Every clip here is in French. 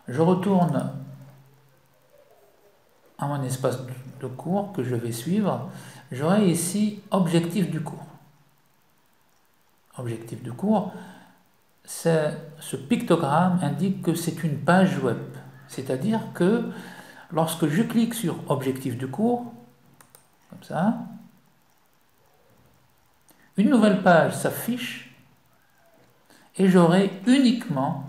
je retourne à mon espace de cours que je vais suivre. J'aurai ici objectif du cours. Objectif du cours, ce pictogramme indique que c'est une page web. C'est-à-dire que lorsque je clique sur objectif du cours, comme ça, une nouvelle page s'affiche et j'aurai uniquement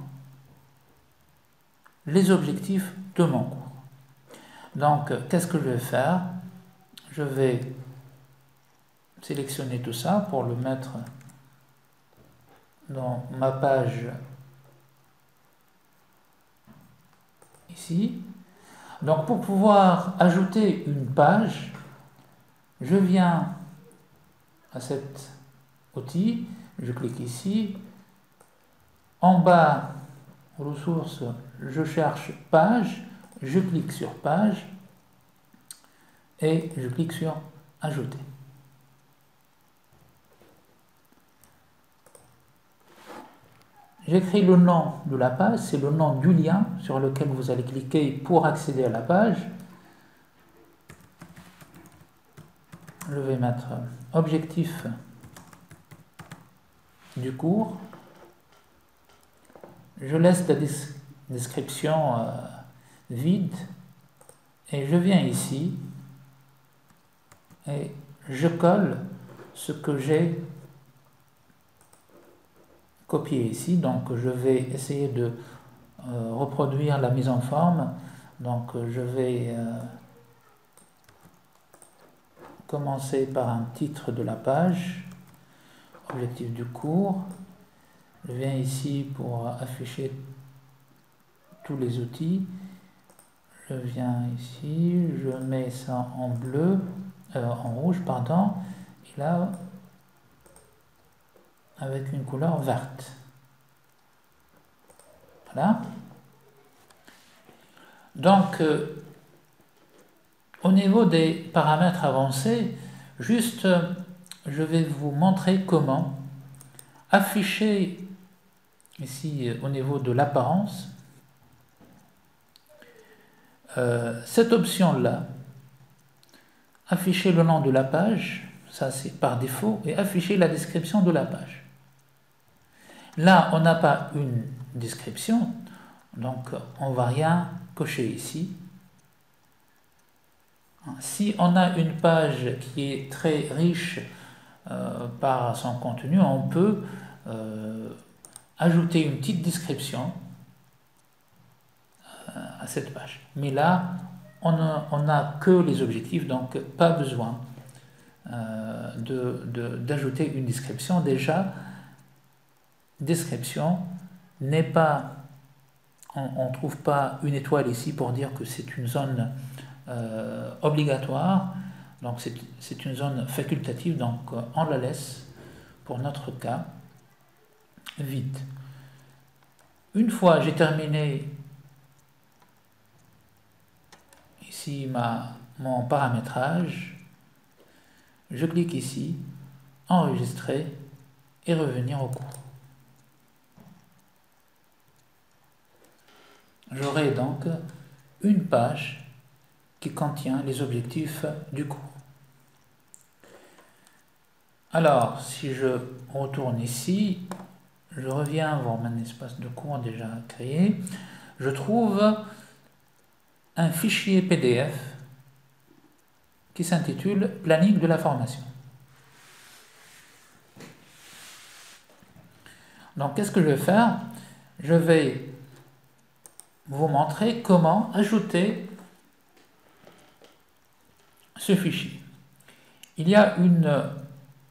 les objectifs de mon cours. Donc, qu'est-ce que je vais faire? Je vais sélectionner tout ça pour le mettre dans ma page ici. Donc, pour pouvoir ajouter une page, je viens à cet outil, je clique ici. En bas, ressources, je cherche page, je clique sur page et je clique sur ajouter. J'écris le nom de la page, c'est le nom du lien sur lequel vous allez cliquer pour accéder à la page. Je vais mettre objectif du cours. Je laisse la description vide et je viens ici et je colle ce que j'ai copié ici. Donc je vais essayer de reproduire la mise en forme. Donc je vais commencer par un titre de la page, objectif du cours. Je viens ici pour afficher tous les outils. Je viens ici, je mets ça en bleu, en rouge, pardon, et là, avec une couleur verte. Voilà. Donc, au niveau des paramètres avancés, juste, je vais vous montrer comment afficher ici au niveau de l'apparence cette option-là, afficher le nom de la page, ça c'est par défaut, et afficher la description de la page. Là, on n'a pas une description, donc on ne va rien cocher ici. Si on a une page qui est très riche par son contenu, on peut ajouter une petite description à cette page. Mais là, on n'a que les objectifs, donc pas besoin d'ajouter une description. Déjà, description n'est pas, on ne trouve pas une étoile ici pour dire que c'est une zone obligatoire, donc c'est une zone facultative, donc on la laisse pour notre cas vide. Une fois j'ai terminé ici mon paramétrage, je clique ici, enregistrer et revenir au cours. J'aurai donc une page qui contient les objectifs du cours. Alors, si je retourne ici, je reviens voir mon espace de cours déjà créé, je trouve un fichier PDF qui s'intitule « Planning de la formation ». Donc, qu'est-ce que je vais faire? Je vais vous montrer comment ajouter ce fichier. Il y a une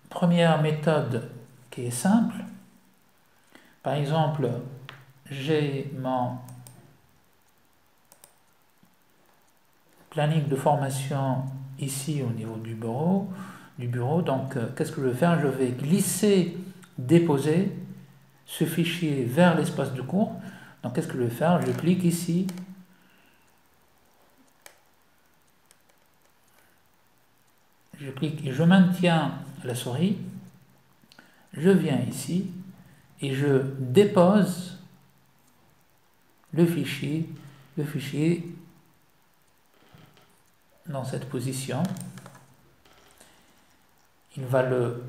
première méthode qui est simple. Par exemple, j'ai mon planning de formation ici au niveau du bureau. Donc, qu'est-ce que je vais faire? Je vais glisser, déposer ce fichier vers l'espace de cours. Donc, qu'est-ce que je vais faire? Je clique ici. Je clique et je maintiens la souris. Je viens ici et je dépose le fichier dans cette position. Il va le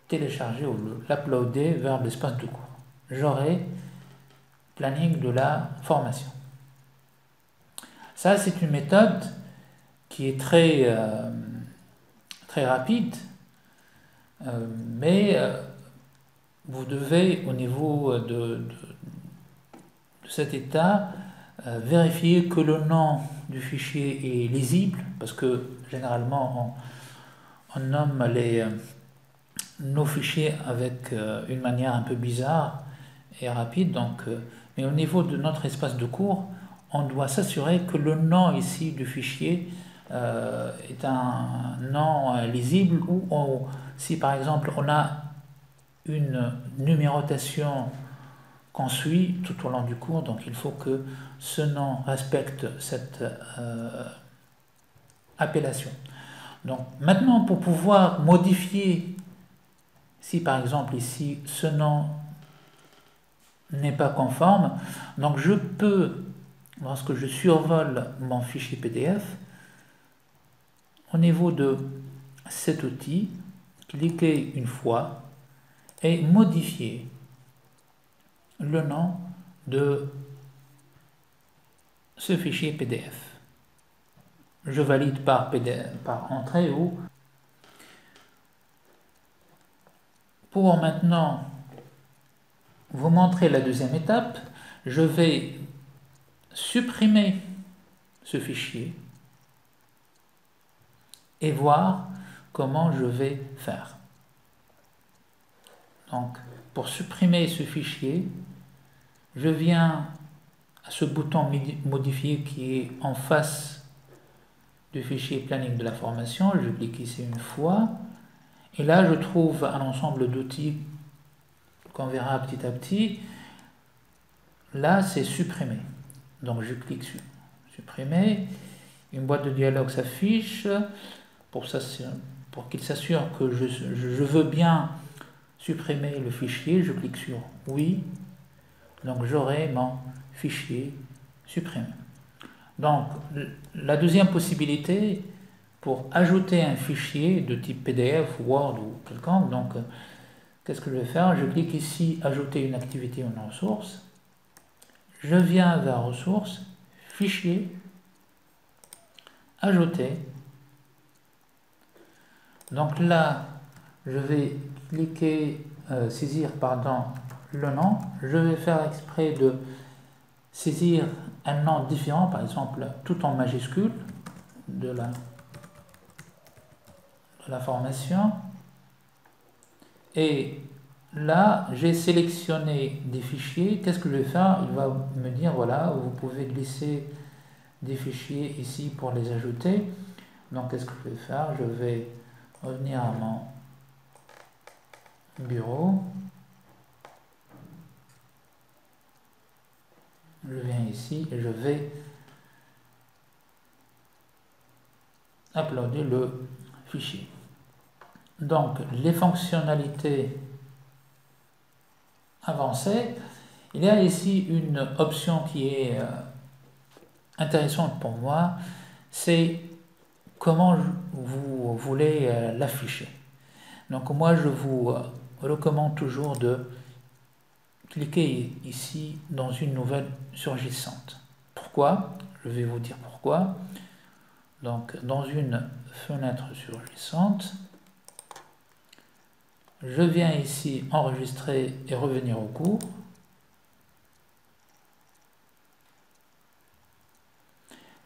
télécharger ou l'uploader vers l'espace de cours. J'aurai planning de la formation. Ça, c'est une méthode qui est très rapide, mais vous devez, au niveau de cet état, vérifier que le nom du fichier est lisible, parce que généralement on nomme nos fichiers avec une manière un peu bizarre et rapide. Donc, mais au niveau de notre espace de cours, on doit s'assurer que le nom ici du fichier est un nom lisible, ou si par exemple on a une numérotation qu'on suit tout au long du cours, donc il faut que ce nom respecte cette appellation. Donc maintenant, pour pouvoir modifier, si par exemple ici ce nom n'est pas conforme, donc je peux, lorsque je survole mon fichier PDF, au niveau de cet outil, cliquer une fois et modifier le nom de ce fichier PDF. Je valide par entrée ou pour maintenant vous montrer la deuxième étape, je vais supprimer ce fichier et voir comment je vais faire. Donc, pour supprimer ce fichier, je viens à ce bouton modifier qui est en face du fichier planning de la formation. Je clique ici une fois et là je trouve un ensemble d'outils qu'on verra petit à petit. Là c'est supprimer, donc je clique sur supprimer. Une boîte de dialogue s'affiche pour qu'il s'assure que je veux bien supprimer le fichier. Je clique sur oui, donc j'aurai mon fichier supprimé. Donc la deuxième possibilité, pour ajouter un fichier de type PDF, Word ou quelconque, donc qu'est-ce que je vais faire? Je clique ici ajouter une activité ou une ressource, je viens vers ressources, fichier, ajouter. Donc là je vais cliquer saisir le nom. Je vais faire exprès de saisir un nom différent, par exemple tout en majuscule de la formation. Et là j'ai sélectionné des fichiers. Qu'est-ce que je vais faire? Il va me dire voilà, vous pouvez glisser des fichiers ici pour les ajouter. Donc qu'est-ce que je vais faire? Je vais revenir à mon bureau, je viens ici et je vais uploader le fichier. Donc les fonctionnalités avancées, il y a ici une option qui est intéressante pour moi, c'est comment vous voulez l'afficher. Donc moi je vous recommande toujours de cliquer ici dans une nouvelle surgissante. Pourquoi? Je vais vous dire pourquoi. Donc dans une fenêtre surgissante, je viens ici enregistrer et revenir au cours.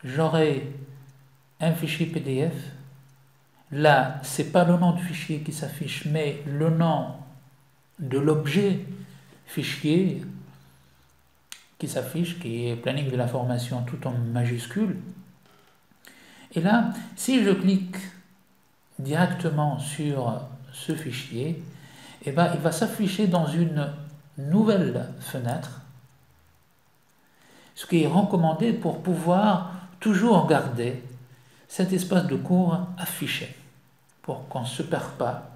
J'aurai un fichier PDF. Là, ce n'est pas le nom du fichier qui s'affiche, mais le nom de l'objet fichier qui s'affiche, qui est planning de la formation tout en majuscule. Et là, si je clique directement sur ce fichier, eh ben, il va s'afficher dans une nouvelle fenêtre, ce qui est recommandé pour pouvoir toujours garder cet espace de cours affiché, pour qu'on ne se perd pas.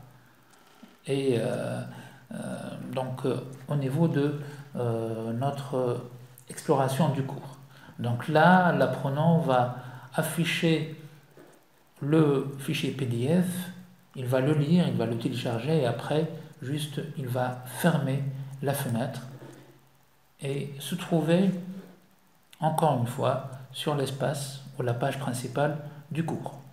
Et donc au niveau de notre exploration du cours. Donc là, l'apprenant va afficher le fichier PDF, il va le lire, il va le télécharger et après, juste, il va fermer la fenêtre et se trouver, encore une fois, sur l'espace ou la page principale du cours.